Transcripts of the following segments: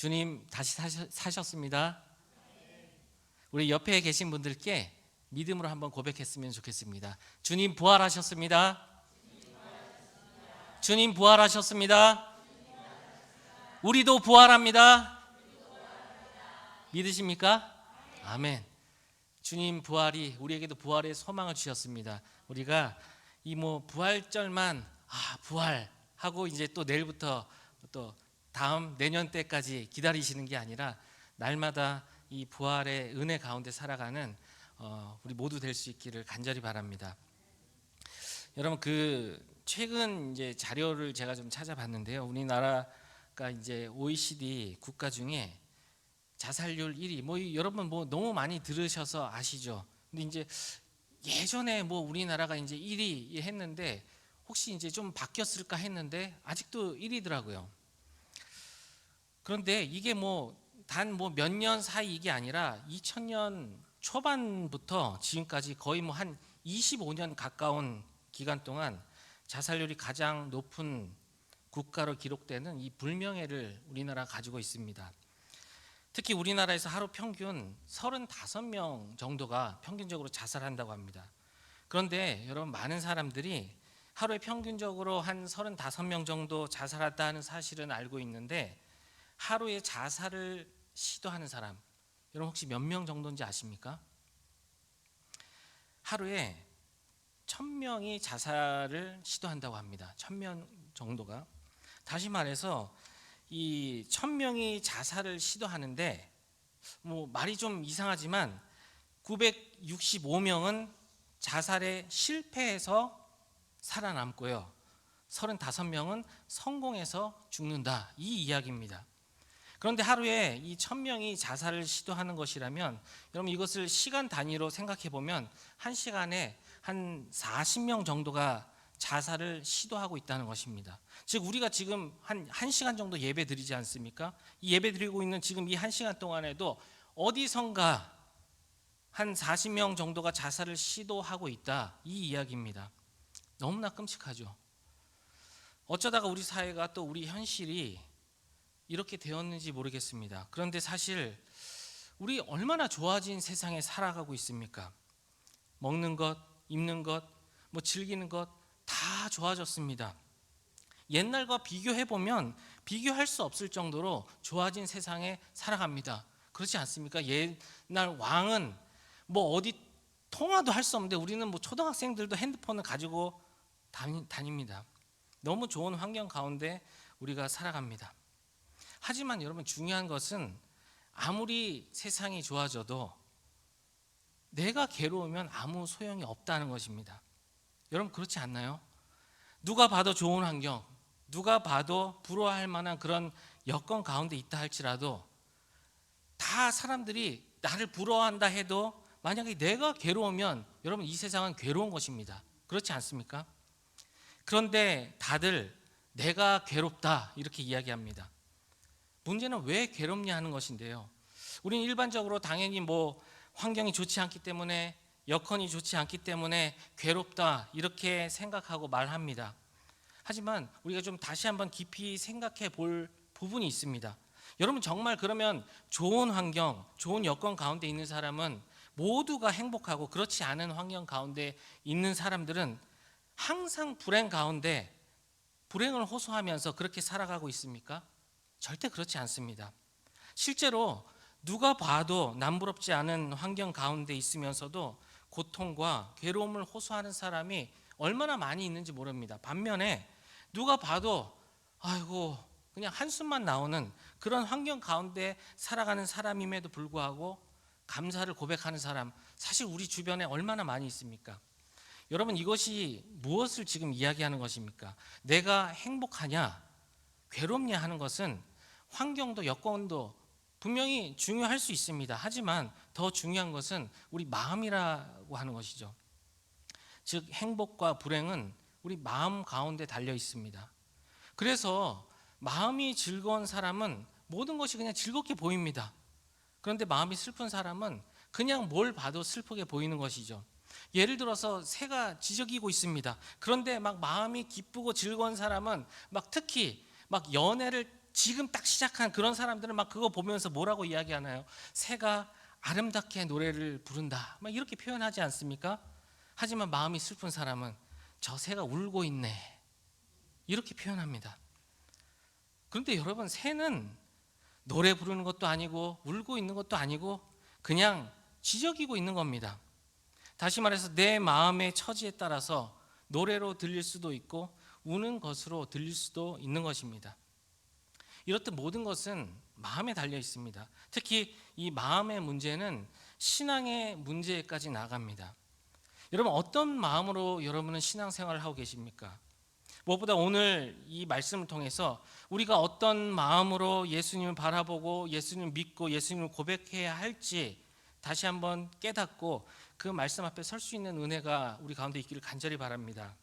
주님 다시 사셨습니다. 우리 옆에 계신 분들께 믿음으로 한번 고백했으면 좋겠습니다. 주님 부활하셨습니다. 주님 부활하셨습니다. 우리도 부활합니다. 믿으십니까? 아멘. 주님 부활이 우리에게도 부활의 소망을 주셨습니다. 우리가 이 부활절만 부활하고 이제 또 내일부터 또 다음 내년 때까지 기다리시는 게 아니라 날마다 이 부활의 은혜 가운데 살아가는 우리 모두 될 수 있기를 간절히 바랍니다. 여러분 최근 이제 자료를 제가 좀 찾아봤는데요. 우리나라가 이제 OECD 국가 중에 자살률 1위. 여러분 너무 많이 들으셔서 아시죠? 근데 이제 예전에 우리나라가 이제 1위 했는데 혹시 이제 좀 바뀌었을까 했는데 아직도 1위더라고요. 그런데 이게 단 몇 년 사이 이게 아니라 2000년 초반부터 지금까지 거의 한 25년 가까운 기간 동안 자살률이 가장 높은 국가로 기록되는 이 불명예를 우리나라가 가지고 있습니다. 특히 우리나라에서 하루 평균 35명 정도가 평균적으로 자살한다고 합니다. 그런데 여러분 많은 사람들이 하루에 평균적으로 한 35명 정도 자살한다는 사실은 알고 있는데 하루에 자살을 시도하는 사람 여러분 혹시 몇 명 정도인지 아십니까? 하루에 1000명이 자살을 시도한다고 합니다. 1000명 정도가. 다시 말해서 이 1000명이 자살을 시도하는데 말이 좀 이상하지만 965명은 자살에 실패해서 살아남고요. 35명은 성공해서 죽는다. 이 이야기입니다. 그런데 하루에 이 1000명이 자살을 시도하는 것이라면 여러분 이것을 시간 단위로 생각해 보면 한 시간에 한 40명 정도가 자살을 시도하고 있다는 것입니다. 즉 우리가 지금 한 1시간 정도 예배 드리지 않습니까? 이 예배 드리고 있는 지금 이 1시간 동안에도 어디선가 한 40명 정도가 자살을 시도하고 있다. 이 이야기입니다. 너무나 끔찍하죠. 어쩌다가 우리 사회가 또 우리 현실이 이렇게 되었는지 모르겠습니다. 그런데 사실 우리 얼마나 좋아진 세상에 살아가고 있습니까? 먹는 것, 입는 것, 즐기는 것 다 좋아졌습니다. 옛날과 비교해보면 비교할 수 없을 정도로 좋아진 세상에 살아갑니다. 그렇지 않습니까? 옛날 왕은 어디 통화도 할 수 없는데 우리는 초등학생들도 핸드폰을 가지고 다닙니다. 너무 좋은 환경 가운데 우리가 살아갑니다. 하지만 여러분 중요한 것은 아무리 세상이 좋아져도 내가 괴로우면 아무 소용이 없다는 것입니다. 여러분 그렇지 않나요? 누가 봐도 좋은 환경, 누가 봐도 부러워할 만한 그런 여건 가운데 있다 할지라도 다 사람들이 나를 부러워한다 해도 만약에 내가 괴로우면 여러분 이 세상은 괴로운 것입니다. 그렇지 않습니까? 그런데 다들 내가 괴롭다 이렇게 이야기합니다. 문제는 왜 괴롭냐 하는 것인데요. 우리는 일반적으로 당연히 환경이 좋지 않기 때문에 여건이 좋지 않기 때문에 괴롭다 이렇게 생각하고 말합니다. 하지만 우리가 좀 다시 한번 깊이 생각해 볼 부분이 있습니다. 여러분 정말 그러면 좋은 환경, 좋은 여건 가운데 있는 사람은 모두가 행복하고 그렇지 않은 환경 가운데 있는 사람들은 항상 불행 가운데 불행을 호소하면서 그렇게 살아가고 있습니까? 절대 그렇지 않습니다. 실제로 누가 봐도 남부럽지 않은 환경 가운데 있으면서도 고통과 괴로움을 호소하는 사람이 얼마나 많이 있는지 모릅니다. 반면에 누가 봐도 그냥 한숨만 나오는 그런 환경 가운데 살아가는 사람임에도 불구하고 감사를 고백하는 사람 사실 우리 주변에 얼마나 많이 있습니까? 여러분 이것이 무엇을 지금 이야기하는 것입니까? 내가 행복하냐 괴롭냐 하는 것은 환경도 여건도 분명히 중요할 수 있습니다. 하지만 더 중요한 것은 우리 마음이라고 하는 것이죠. 즉 행복과 불행은 우리 마음 가운데 달려 있습니다. 그래서 마음이 즐거운 사람은 모든 것이 그냥 즐겁게 보입니다. 그런데 마음이 슬픈 사람은 그냥 뭘 봐도 슬프게 보이는 것이죠. 예를 들어서 새가 지저귀고 있습니다. 그런데 마음이 기쁘고 즐거운 사람은 특히 연애를 지금 딱 시작한 그런 사람들은 막 그거 보면서 뭐라고 이야기하나요? 새가 아름답게 노래를 부른다, 막 이렇게 표현하지 않습니까? 하지만 마음이 슬픈 사람은 저 새가 울고 있네, 이렇게 표현합니다. 그런데 여러분, 새는 노래 부르는 것도 아니고 울고 있는 것도 아니고 그냥 지저귀고 있는 겁니다. 다시 말해서 내 마음의 처지에 따라서 노래로 들릴 수도 있고 우는 것으로 들릴 수도 있는 것입니다. 이렇듯 모든 것은 마음에 달려 있습니다. 특히 이 마음의 문제는 신앙의 문제까지 나갑니다. 여러분, 어떤 마음으로 여러분은 신앙생활을 하고 계십니까? 무엇보다 오늘 이 말씀을 통해서 우리가 어떤 마음으로 예수님을 바라보고 예수님을 믿고 예수님을 고백해야 할지 다시 한번 깨닫고 그 말씀 앞에 설 수 있는 은혜가 우리 가운데 있기를 간절히 바랍니다.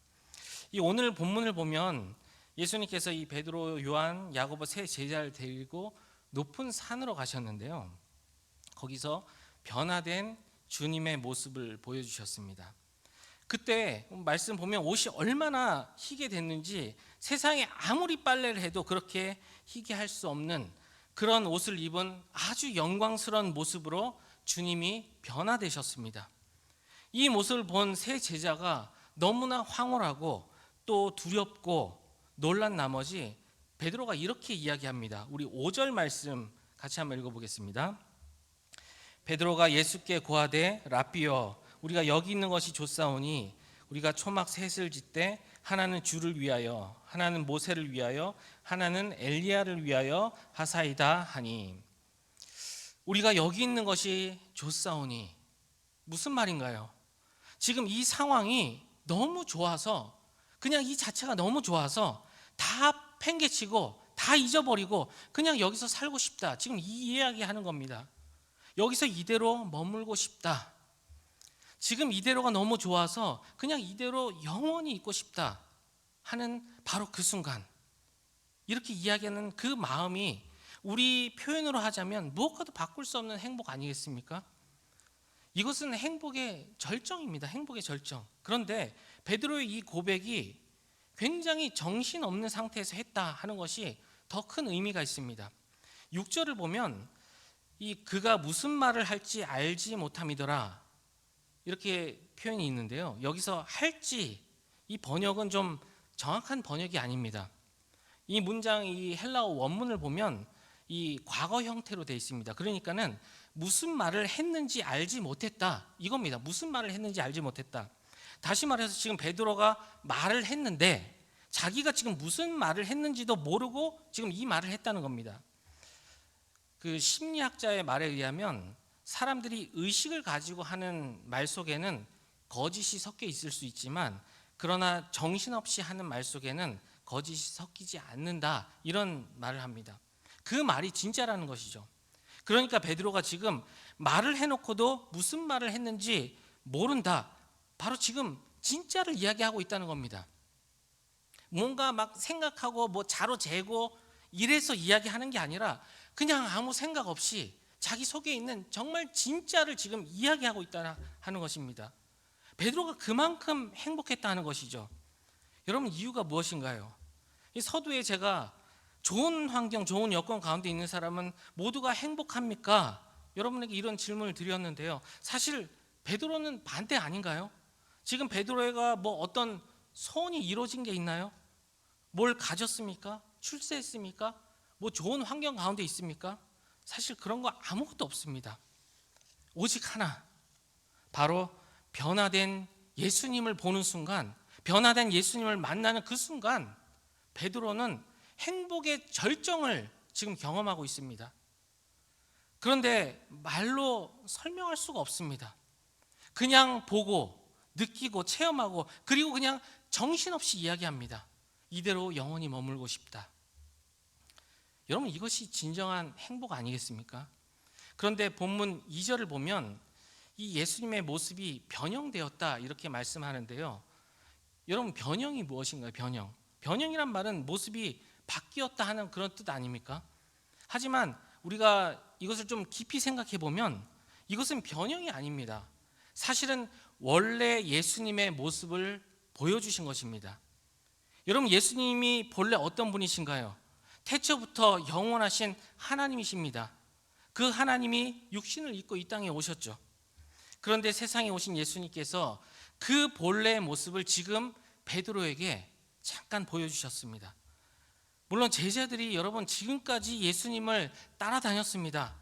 이 오늘 본문을 보면 예수님께서 이 베드로, 요한, 야고보 세 제자를 데리고 높은 산으로 가셨는데요, 거기서 변화된 주님의 모습을 보여주셨습니다. 그때 말씀 보면 옷이 얼마나 희게 됐는지 세상에 아무리 빨래를 해도 그렇게 희게 할 수 없는 그런 옷을 입은 아주 영광스러운 모습으로 주님이 변화되셨습니다. 이 모습을 본 세 제자가 너무나 황홀하고 또 두렵고 놀란 나머지 베드로가 이렇게 이야기합니다. 우리 5절 말씀 같이 한번 읽어보겠습니다. 베드로가 예수께 고하되 랍비여, 우리가 여기 있는 것이 좋사오니 우리가 초막 셋을 짓되 하나는 주를 위하여, 하나는 모세를 위하여, 하나는 엘리야를 위하여 하사이다 하니. 우리가 여기 있는 것이 좋사오니 무슨 말인가요? 지금 이 상황이 너무 좋아서, 그냥 이 자체가 너무 좋아서 다 팽개치고 다 잊어버리고 그냥 여기서 살고 싶다, 지금 이 이야기 하는 겁니다. 여기서 이대로 머물고 싶다, 지금 이대로가 너무 좋아서 그냥 이대로 영원히 있고 싶다 하는 바로 그 순간, 이렇게 이야기하는 그 마음이 우리 표현으로 하자면 무엇과도 바꿀 수 없는 행복 아니겠습니까? 이것은 행복의 절정입니다. 행복의 절정. 그런데 베드로의 이 고백이 굉장히 정신없는 상태에서 했다 하는 것이 더 큰 의미가 있습니다. 6절을 보면 이 그가 무슨 말을 할지 알지 못함이더라, 이렇게 표현이 있는데요, 여기서 할지, 이 번역은 좀 정확한 번역이 아닙니다. 이 문장, 이 헬라어 원문을 보면 이 과거 형태로 되어 있습니다. 그러니까는 무슨 말을 했는지 알지 못했다, 이겁니다. 무슨 말을 했는지 알지 못했다. 다시 말해서 지금 베드로가 말을 했는데 자기가 지금 무슨 말을 했는지도 모르고 지금 이 말을 했다는 겁니다. 그 심리학자의 말에 의하면 사람들이 의식을 가지고 하는 말 속에는 거짓이 섞여 있을 수 있지만 그러나 정신없이 하는 말 속에는 거짓이 섞이지 않는다, 이런 말을 합니다. 그 말이 진짜라는 것이죠. 그러니까 베드로가 지금 말을 해놓고도 무슨 말을 했는지 모른다, 바로 지금 진짜를 이야기하고 있다는 겁니다. 뭔가 막 생각하고 뭐 자로 재고 이래서 이야기하는 게 아니라 그냥 아무 생각 없이 자기 속에 있는 정말 진짜를 지금 이야기하고 있다 하는 것입니다. 베드로가 그만큼 행복했다는 것이죠. 여러분, 이유가 무엇인가요? 이 서두에 제가 좋은 환경, 좋은 여건 가운데 있는 사람은 모두가 행복합니까? 여러분에게 이런 질문을 드렸는데요, 사실 베드로는 반대 아닌가요? 지금 베드로가 뭐 어떤 소원이 이루어진 게 있나요? 뭘 가졌습니까? 출세했습니까? 뭐 좋은 환경 가운데 있습니까? 사실 그런 거 아무것도 없습니다. 오직 하나, 바로 변화된 예수님을 보는 순간, 변화된 예수님을 만나는 그 순간 베드로는 행복의 절정을 지금 경험하고 있습니다. 그런데 말로 설명할 수가 없습니다. 그냥 보고 느끼고 체험하고 그리고 그냥 정신없이 이야기합니다. 이대로 영원히 머물고 싶다. 여러분, 이것이 진정한 행복 아니겠습니까? 그런데 본문 2절을 보면 이 예수님의 모습이 변형되었다, 이렇게 말씀하는데요, 여러분, 변형이 무엇인가요? 변형. 변형이란 말은 모습이 바뀌었다 하는 그런 뜻 아닙니까? 하지만 우리가 이것을 좀 깊이 생각해 보면 이것은 변형이 아닙니다. 사실은 원래 예수님의 모습을 보여주신 것입니다. 여러분, 예수님이 본래 어떤 분이신가요? 태초부터 영원하신 하나님이십니다. 그 하나님이 육신을 입고 이 땅에 오셨죠. 그런데 세상에 오신 예수님께서 그 본래의 모습을 지금 베드로에게 잠깐 보여주셨습니다. 물론 제자들이 여러분 지금까지 예수님을 따라다녔습니다.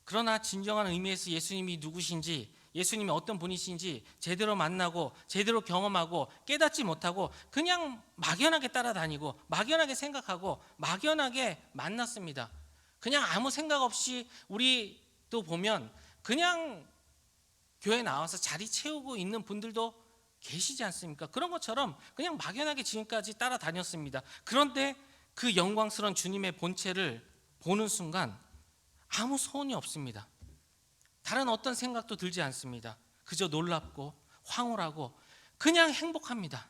그러나 진정한 의미에서 예수님이 누구신지, 예수님이 어떤 분이신지 제대로 만나고 제대로 경험하고 깨닫지 못하고 그냥 막연하게 따라다니고 막연하게 생각하고 막연하게 만났습니다. 그냥 아무 생각 없이 우리도 보면 그냥 교회 나와서 자리 채우고 있는 분들도 계시지 않습니까? 그런 것처럼 그냥 막연하게 지금까지 따라다녔습니다. 그런데 그 영광스러운 주님의 본체를 보는 순간 아무 소원이 없습니다. 다른 어떤 생각도 들지 않습니다. 그저 놀랍고 황홀하고 그냥 행복합니다.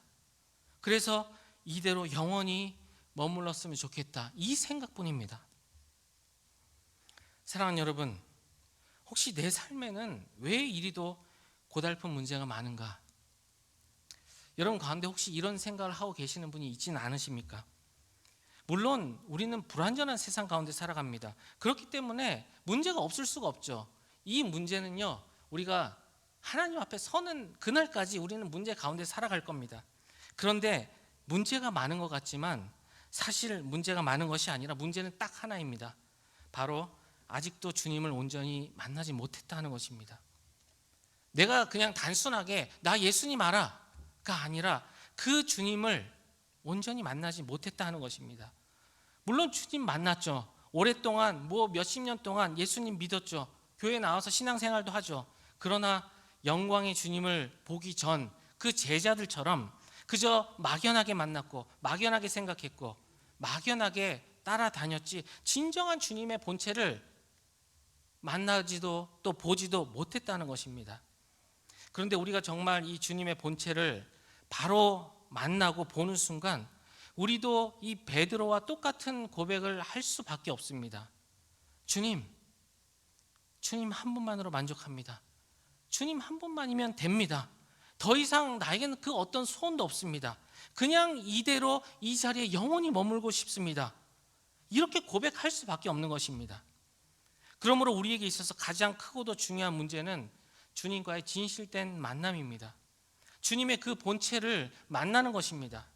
그래서 이대로 영원히 머물렀으면 좋겠다, 이 생각뿐입니다. 사랑하는 여러분, 혹시 내 삶에는 왜 이리도 고달픈 문제가 많은가? 여러분 가운데 혹시 이런 생각을 하고 계시는 분이 있지는 않으십니까? 물론 우리는 불완전한 세상 가운데 살아갑니다. 그렇기 때문에 문제가 없을 수가 없죠. 이 문제는요, 우리가 하나님 앞에 서는 그날까지 우리는 문제 가운데 살아갈 겁니다. 그런데 문제가 많은 것 같지만 사실 문제가 많은 것이 아니라 문제는 딱 하나입니다. 바로 아직도 주님을 온전히 만나지 못했다는 것입니다. 내가 그냥 단순하게 나 예수님 알아가 아니라 그 주님을 온전히 만나지 못했다는 것입니다. 물론 주님 만났죠. 오랫동안 몇십 년 동안 예수님 믿었죠. 교회 나와서 신앙생활도 하죠. 그러나 영광의 주님을 보기 전 그 제자들처럼 그저 막연하게 만났고 막연하게 생각했고 막연하게 따라다녔지 진정한 주님의 본체를 만나지도 또 보지도 못했다는 것입니다. 그런데 우리가 정말 이 주님의 본체를 바로 만나고 보는 순간 우리도 이 베드로와 똑같은 고백을 할 수밖에 없습니다. 주님 한 분만으로 만족합니다. 주님 한 분만이면 됩니다. 더 이상 나에게는 그 어떤 소원도 없습니다. 그냥 이대로 이 자리에 영원히 머물고 싶습니다. 이렇게 고백할 수밖에 없는 것입니다. 그러므로 우리에게 있어서 가장 크고도 중요한 문제는 주님과의 진실된 만남입니다. 주님의 그 본체를 만나는 것입니다.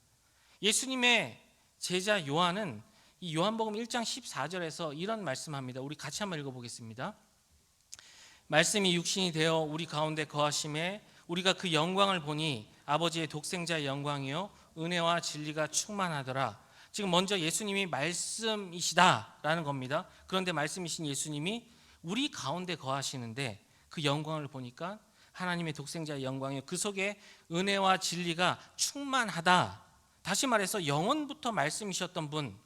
예수님의 제자 요한은 이 요한복음 1장 14절에서 이런 말씀합니다. 우리 같이 한번 읽어보겠습니다. 말씀이 육신이 되어 우리 가운데 거하심에 우리가 그 영광을 보니 아버지의 독생자의 영광이요 은혜와 진리가 충만하더라. 지금 먼저 예수님이 말씀이시다라는 겁니다. 그런데 말씀이신 예수님이 우리 가운데 거하시는데 그 영광을 보니까 하나님의 독생자의 영광이요 그 속에 은혜와 진리가 충만하다. 다시 말해서 영원부터 말씀이셨던 분,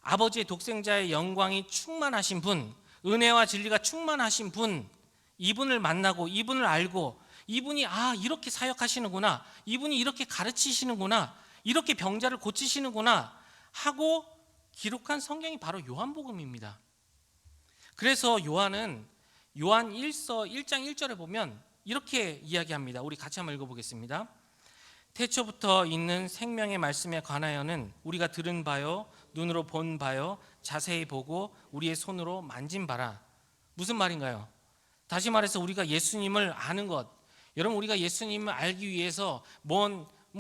아버지의 독생자의 영광이 충만하신 분, 은혜와 진리가 충만하신 분, 이분을 만나고 이분을 알고 이분이 이렇게 사역하시는구나, 이분이 이렇게 가르치시는구나, 이렇게 병자를 고치시는구나 하고 기록한 성경이 바로 요한복음입니다. 그래서 요한은 요한 1서 1장 1절에 보면 이렇게 이야기합니다. 우리 같이 한번 읽어보겠습니다. 태초부터 있는 생명의 말씀에 관하여는 우리가 들은 바요 눈으로 본 바요 자세히 보고 우리의 손으로 만진 바라. 무슨 말인가요? 다시 말해서 우리가 예수님을 아는 것, 여러분 우리가 예수님을 알기 위해서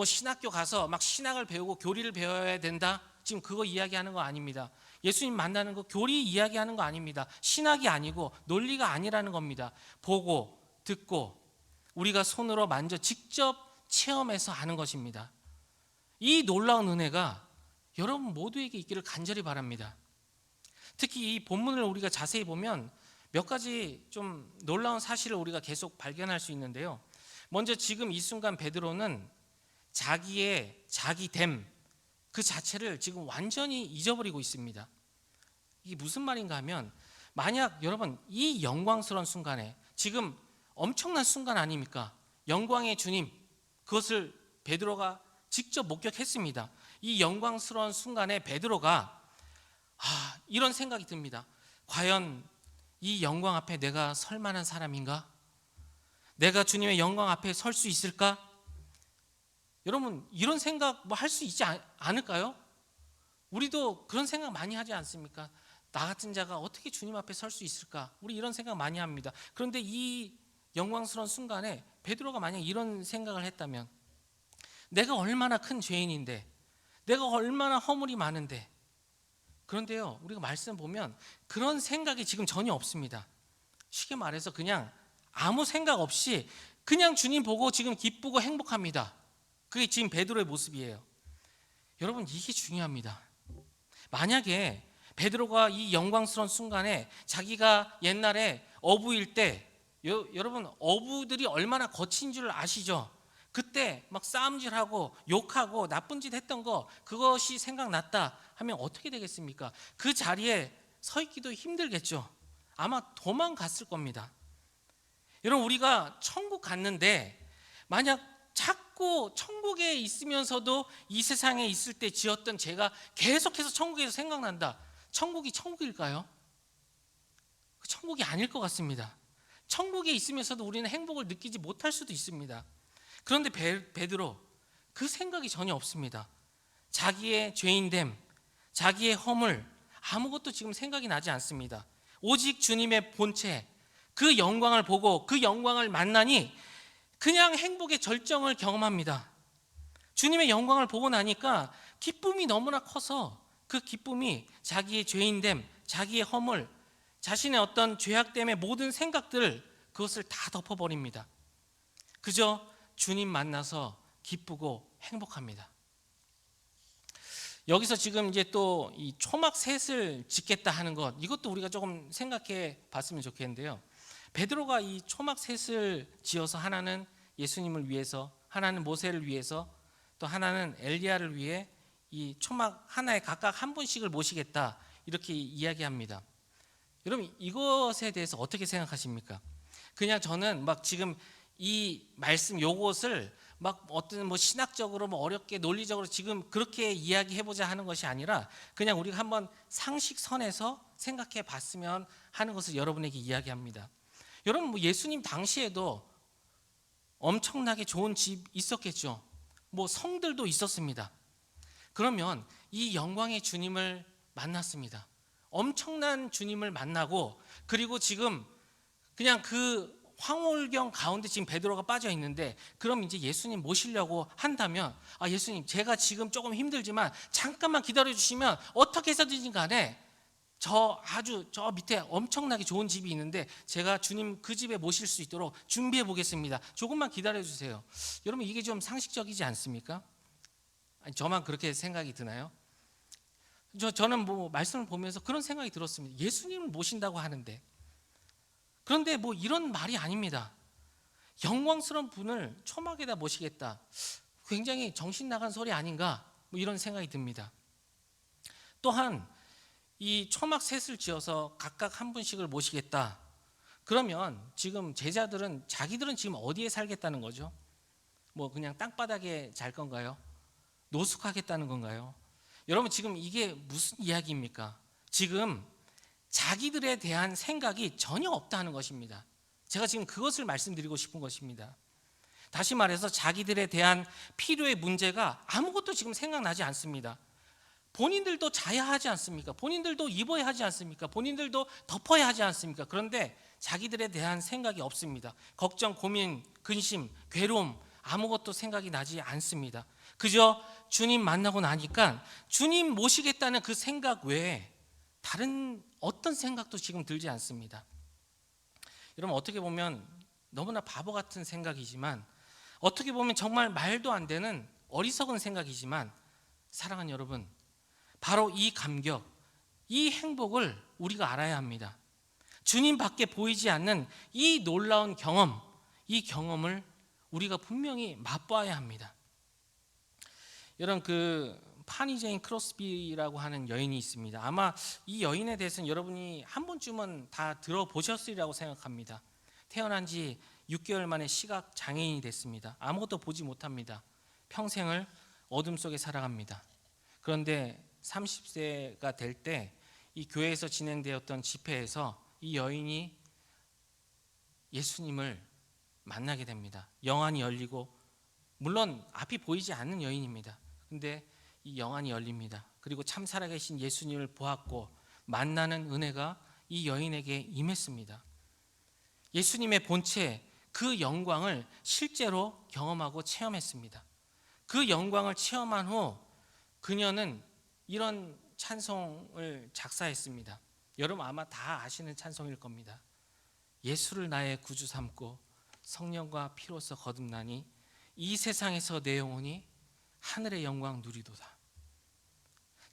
신학교 가서 막 신학을 배우고 교리를 배워야 된다, 지금 그거 이야기하는 거 아닙니다. 예수님 만나는 거 교리 이야기하는 거 아닙니다. 신학이 아니고 논리가 아니라는 겁니다. 보고 듣고 우리가 손으로 만져 직접 체험해서 아는 것입니다. 이 놀라운 은혜가 여러분 모두에게 있기를 간절히 바랍니다. 특히 이 본문을 우리가 자세히 보면 몇 가지 좀 놀라운 사실을 우리가 계속 발견할 수 있는데요. 먼저 지금 이 순간 베드로는 자기의 자기됨 그 자체를 지금 완전히 잊어버리고 있습니다. 이게 무슨 말인가 하면, 만약 여러분 이 영광스러운 순간에, 지금 엄청난 순간 아닙니까? 영광의 주님, 그것을 베드로가 직접 목격했습니다. 이 영광스러운 순간에 베드로가 이런 생각이 듭니다. 과연 이 영광 앞에 내가 설 만한 사람인가? 내가 주님의 영광 앞에 설 수 있을까? 여러분 이런 생각 할 수 있지 않을까요? 우리도 그런 생각 많이 하지 않습니까? 나 같은 자가 어떻게 주님 앞에 설 수 있을까? 우리 이런 생각 많이 합니다. 그런데 이 영광스러운 순간에 베드로가 만약 이런 생각을 했다면, 내가 얼마나 큰 죄인인데, 내가 얼마나 허물이 많은데, 그런데요, 우리가 말씀 보면 그런 생각이 지금 전혀 없습니다. 쉽게 말해서 그냥 아무 생각 없이 그냥 주님 보고 지금 기쁘고 행복합니다. 그게 지금 베드로의 모습이에요. 여러분, 이게 중요합니다. 만약에 베드로가 이 영광스러운 순간에 자기가 옛날에 어부일 때, 여러분 어부들이 얼마나 거친 줄 아시죠? 그때 막 싸움질하고 욕하고 나쁜 짓 했던 거, 그것이 생각났다 하면 어떻게 되겠습니까? 그 자리에 서 있기도 힘들겠죠. 아마 도망갔을 겁니다. 여러분, 우리가 천국 갔는데 만약 자꾸 천국에 있으면서도 이 세상에 있을 때 지었던 죄가 계속해서 천국에서 생각난다. 천국이 천국일까요? 천국이 아닐 것 같습니다. 천국에 있으면서도 우리는 행복을 느끼지 못할 수도 있습니다. 그런데 베드로, 그 생각이 전혀 없습니다. 자기의 죄인됨, 자기의 허물, 아무것도 지금 생각이 나지 않습니다. 오직 주님의 본체, 그 영광을 보고 그 영광을 만나니 그냥 행복의 절정을 경험합니다. 주님의 영광을 보고 나니까 기쁨이 너무나 커서 그 기쁨이 자기의 죄인됨, 자기의 허물, 자신의 어떤 죄악됨의 모든 생각들을, 그것을 다 덮어버립니다. 그저 주님 만나서 기쁘고 행복합니다. 여기서 지금 이제 또 이 초막 셋을 짓겠다 하는 것, 이것도 우리가 조금 생각해 봤으면 좋겠는데요. 베드로가 이 초막 셋을 지어서 하나는 예수님을 위해서, 하나는 모세를 위해서, 또 하나는 엘리야를 위해 이 초막 하나에 각각 한 분씩을 모시겠다, 이렇게 이야기합니다. 여러분, 이것에 대해서 어떻게 생각하십니까? 그냥 저는 막 지금 이 말씀 요것을 막 어떤 뭐 신학적으로 뭐 어렵게 논리적으로 지금 그렇게 이야기해보자 하는 것이 아니라, 그냥 우리가 한번 상식선에서 생각해 봤으면 하는 것을 여러분에게 이야기합니다. 여러분, 뭐 예수님 당시에도 엄청나게 좋은 집 있었겠죠. 뭐 성들도 있었습니다. 그러면 이 영광의 주님을 만났습니다. 엄청난 주님을 만나고, 그리고 지금 그냥 그 황홀경 가운데 지금 베드로가 빠져 있는데, 그럼 이제 예수님 모시려고 한다면, 아, 예수님 제가 지금 조금 힘들지만 잠깐만 기다려 주시면 어떻게 해서든지 간에 저 밑에 엄청나게 좋은 집이 있는데 제가 주님 그 집에 모실 수 있도록 준비해 보겠습니다. 조금만 기다려 주세요. 여러분, 이게 좀 상식적이지 않습니까? 아니, 저만 그렇게 생각이 드나요? 저는 뭐 말씀을 보면서 그런 생각이 들었습니다. 예수님을 모신다고 하는데, 그런데 뭐 이런 말이 아닙니다. 영광스러운 분을 초막에다 모시겠다, 굉장히 정신 나간 소리 아닌가, 뭐 이런 생각이 듭니다. 또한 이 초막 셋을 지어서 각각 한 분씩을 모시겠다, 그러면 지금 제자들은 자기들은 지금 어디에 살겠다는 거죠? 뭐 그냥 땅바닥에 잘 건가요? 노숙하겠다는 건가요? 여러분, 지금 이게 무슨 이야기입니까? 지금 자기들에 대한 생각이 전혀 없다는 것입니다. 제가 지금 그것을 말씀드리고 싶은 것입니다. 다시 말해서 자기들에 대한 필요의 문제가 아무것도 지금 생각나지 않습니다. 본인들도 자야 하지 않습니까? 본인들도 입어야 하지 않습니까? 본인들도 덮어야 하지 않습니까? 그런데 자기들에 대한 생각이 없습니다. 걱정, 고민, 근심, 괴로움, 아무것도 생각이 나지 않습니다. 그저 주님 만나고 나니까 주님 모시겠다는 그 생각 외에 다른 어떤 생각도 지금 들지 않습니다. 여러분, 어떻게 보면 너무나 바보 같은 생각이지만, 어떻게 보면 정말 말도 안 되는 어리석은 생각이지만, 사랑하는 여러분, 바로 이 감격, 이 행복을 우리가 알아야 합니다. 주님밖에 보이지 않는 이 놀라운 경험, 이 경험을 우리가 분명히 맛봐야 합니다. 여러분, 그 파니 제인 크로스비라고 하는 여인이 있습니다. 아마 이 여인에 대해서는 여러분이 한 번쯤은 다 들어보셨으리라고 생각합니다. 태어난 지 6개월 만에 시각 장애인이 됐습니다. 아무것도 보지 못합니다. 평생을 어둠 속에 살아갑니다. 그런데 30세가 될 때 이 교회에서 진행되었던 집회에서 이 여인이 예수님을 만나게 됩니다. 영안이 열리고, 물론 앞이 보이지 않는 여인입니다. 근데 이 영안이 열립니다. 그리고 참 살아계신 예수님을 보았고 만나는 은혜가 이 여인에게 임했습니다. 예수님의 본체, 그 영광을 실제로 경험하고 체험했습니다. 그 영광을 체험한 후 그녀는 이런 찬송을 작사했습니다. 여러분 아마 다 아시는 찬송일 겁니다. 예수를 나의 구주 삼고 성령과 피로써 거듭나니 이 세상에서 내 영혼이 하늘의 영광 누리도다.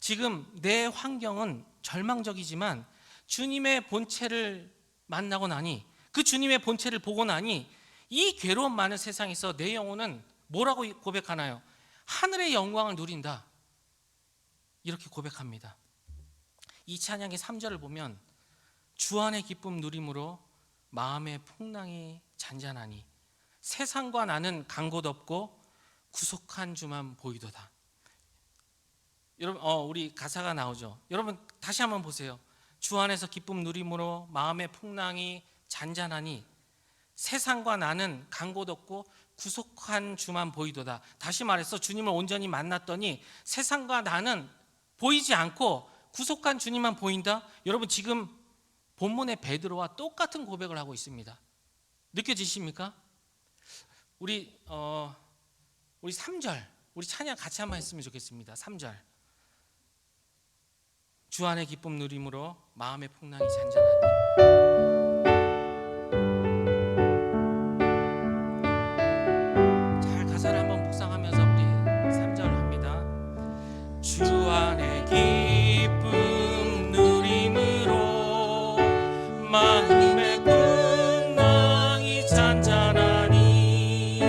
지금 내 환경은 절망적이지만 주님의 본체를 만나고 나니, 그 주님의 본체를 보고 나니 이 괴로움 많은 세상에서 내 영혼은 뭐라고 고백하나요? 하늘의 영광을 누린다. 이렇게 고백합니다. 이 찬양의 3절을 보면 주 안의 기쁨 누림으로 마음의 풍랑이 잔잔하니 세상과 나는 간 곳 없고 구속한 주만 보이도다. 여러분 우리 가사가 나오죠. 여러분 다시 한번 보세요. 주 안에서 기쁨 누림으로 마음의 풍랑이 잔잔하니 세상과 나는 간 곳 없고 구속한 주만 보이도다. 다시 말해서 주님을 온전히 만났더니 세상과 나는 보이지 않고 구속한 주님만 보인다. 여러분 지금 본문의 베드로와 똑같은 고백을 하고 있습니다. 느껴지십니까? 우리 3절 우리 찬양 같이 한번 했으면 좋겠습니다. 3절 주 안의 기쁨 누림으로 마음의 풍랑이 잔잔하니. 잘 가사를 한번 묵상하면서 우리 3절 합니다. 주 안의 기쁨 누림으로 마음의 풍랑이 잔잔하니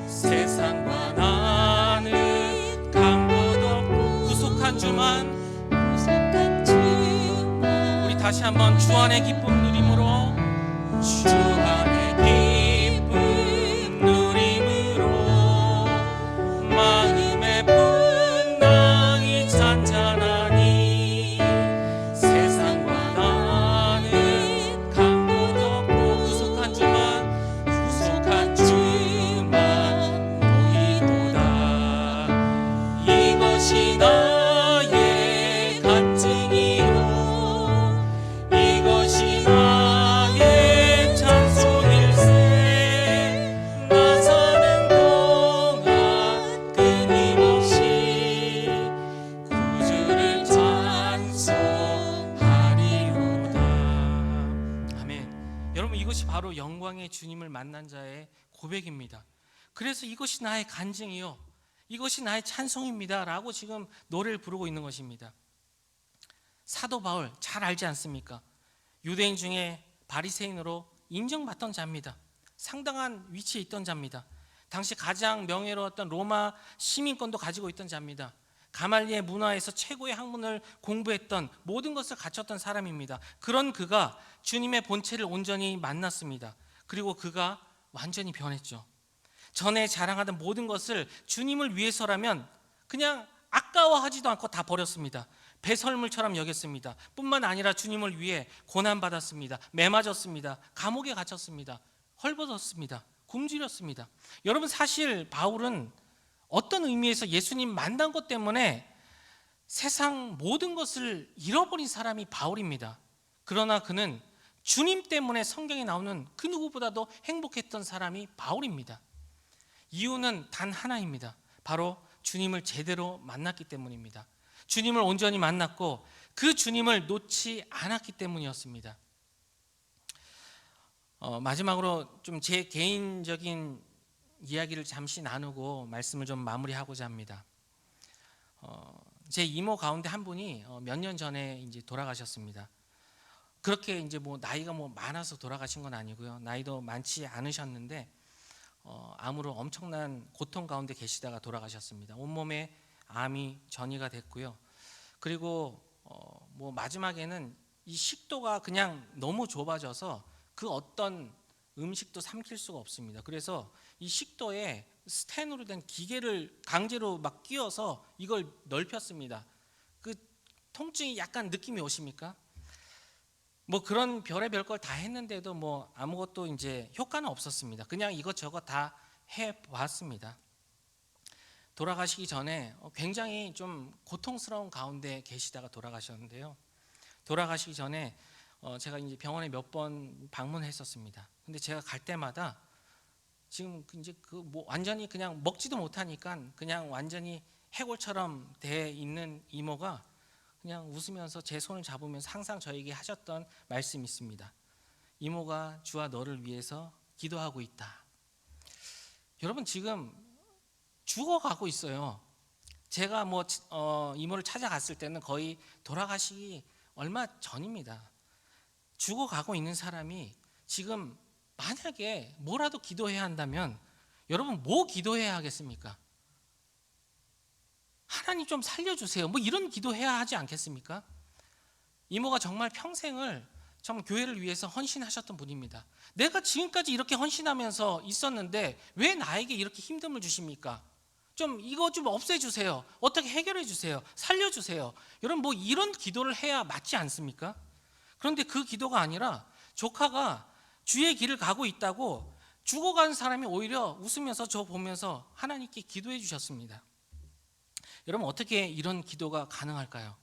세상과 나는 간 곳 없고 구속한 주만. 우리 다시 한번 주 안의 기쁨 누림으로 주 안의 기쁨 누림으로 마음의 풍랑이 잔잔하니 세상과 나는 간 곳 없고 구속한 주만 보이도다. 이것이 나의 간증이요 이것이 나의 찬송일세. 나 사는 동안 끊임없이 구주를 찬송하리로다. 아멘. 여러분 이것이 바로 영광의 주님을 만난 자의 고백입니다. 그래서 이것이 나의 간증이요 이것이 나의 찬송입니다 라고 지금 노래를 부르고 있는 것입니다. 사도 바울 잘 알지 않습니까? 유대인 중에 바리새인으로 인정받던 자입니다. 상당한 위치에 있던 자입니다. 당시 가장 명예로웠던 로마 시민권도 가지고 있던 자입니다. 가말리의 문화에서 최고의 학문을 공부했던 모든 것을 갖췄던 사람입니다. 그런 그가 주님의 본체를 온전히 만났습니다. 그리고 그가 완전히 변했죠. 전에 자랑하던 모든 것을 주님을 위해서라면 그냥 아까워하지도 않고 다 버렸습니다. 배설물처럼 여겼습니다. 뿐만 아니라 주님을 위해 고난받았습니다. 매맞았습니다. 감옥에 갇혔습니다. 헐벗었습니다. 굶주렸습니다. 여러분 사실 바울은 어떤 의미에서 예수님 만난 것 때문에 세상 모든 것을 잃어버린 사람이 바울입니다. 그러나 그는 주님 때문에 성경에 나오는 그 누구보다도 행복했던 사람이 바울입니다. 이유는 단 하나입니다. 바로 주님을 제대로 만났기 때문입니다. 주님을 온전히 만났고 그 주님을 놓지 않았기 때문이었습니다. 마지막으로 좀 제 개인적인 이야기를 잠시 나누고 말씀을 좀 마무리하고자 합니다. 제 이모 가운데 한 분이 몇 년 전에 이제 돌아가셨습니다. 그렇게 이제 뭐 나이가 뭐 많아서 돌아가신 건 아니고요. 나이도 많지 않으셨는데 암으로 엄청난 고통 가운데 계시다가 돌아가셨습니다. 온몸에 암이 전이가 됐고요. 그리고 뭐 마지막에는 이 식도가 그냥 너무 좁아져서 그 어떤 음식도 삼킬 수가 없습니다. 그래서 이 식도에 스텐으로 된 기계를 강제로 막 끼워서 이걸 넓혔습니다. 그 통증이 약간 느낌이 오십니까? 뭐 그런 별의별 걸 다 했는데도 뭐 아무것도 이제 효과는 없었습니다. 그냥 이것저것 다 해봤습니다. 돌아가시기 전에 굉장히 좀 고통스러운 가운데 계시다가 돌아가셨는데요. 돌아가시기 전에 제가 이제 병원에 몇 번 방문했었습니다. 근데 제가 갈 때마다 지금 이제 그 뭐 완전히 그냥 먹지도 못하니까 그냥 완전히 해골처럼 돼 있는 이모가 그냥 웃으면서 제 손을 잡으면서 항상 저에게 하셨던 말씀이 있습니다. 이모가 주와 너를 위해서 기도하고 있다. 여러분 지금 죽어가고 있어요. 제가 이모를 찾아갔을 때는 거의 돌아가시기 얼마 전입니다. 죽어가고 있는 사람이 지금 만약에 뭐라도 기도해야 한다면 여러분 뭐 기도해야 하겠습니까? 하나님 좀 살려주세요. 뭐 이런 기도해야 하지 않겠습니까? 이모가 정말 평생을 정말 교회를 위해서 헌신하셨던 분입니다. 내가 지금까지 이렇게 헌신하면서 있었는데 왜 나에게 이렇게 힘듦을 주십니까? 좀 이거 좀 없애주세요. 어떻게 해결해 주세요. 살려주세요. 여러분 뭐 이런 기도를 해야 맞지 않습니까? 그런데 그 기도가 아니라 조카가 주의 길을 가고 있다고 죽어간 사람이 오히려 웃으면서 저 보면서 하나님께 기도해 주셨습니다. 여러분 어떻게 이런 기도가 가능할까요?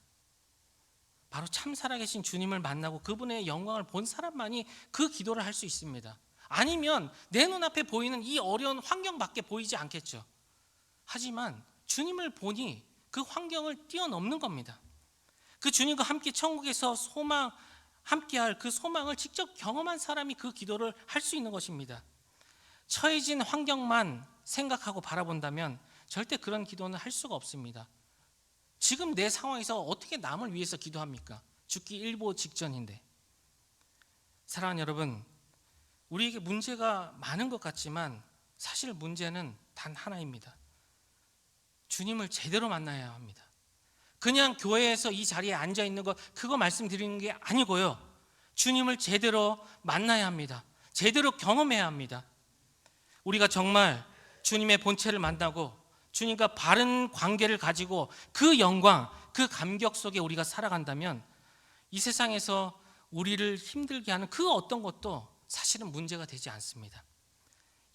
바로 참 살아계신 주님을 만나고 그분의 영광을 본 사람만이 그 기도를 할 수 있습니다. 아니면 내 눈앞에 보이는 이 어려운 환경밖에 보이지 않겠죠. 하지만 주님을 보니 그 환경을 뛰어넘는 겁니다. 그 주님과 함께 천국에서 함께할 그 소망을 직접 경험한 사람이 그 기도를 할 수 있는 것입니다. 처해진 환경만 생각하고 바라본다면 절대 그런 기도는 할 수가 없습니다. 지금 내 상황에서 어떻게 남을 위해서 기도합니까? 죽기 일보 직전인데. 사랑하는 여러분, 우리에게 문제가 많은 것 같지만 사실 문제는 단 하나입니다. 주님을 제대로 만나야 합니다. 그냥 교회에서 이 자리에 앉아 있는 것 그거 말씀드리는 게 아니고요. 주님을 제대로 만나야 합니다. 제대로 경험해야 합니다. 우리가 정말 주님의 본체를 만나고 주님과 바른 관계를 가지고 그 영광, 그 감격 속에 우리가 살아간다면 이 세상에서 우리를 힘들게 하는 그 어떤 것도 사실은 문제가 되지 않습니다.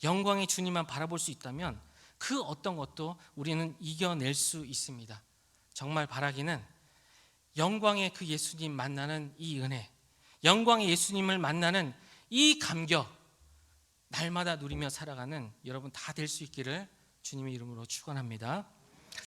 영광의 주님만 바라볼 수 있다면 그 어떤 것도 우리는 이겨낼 수 있습니다. 정말 바라기는 영광의 그 예수님 만나는 이 은혜, 영광의 예수님을 만나는 이 감격, 날마다 누리며 살아가는 여러분 다 될 수 있기를 주님의 이름으로 축원합니다.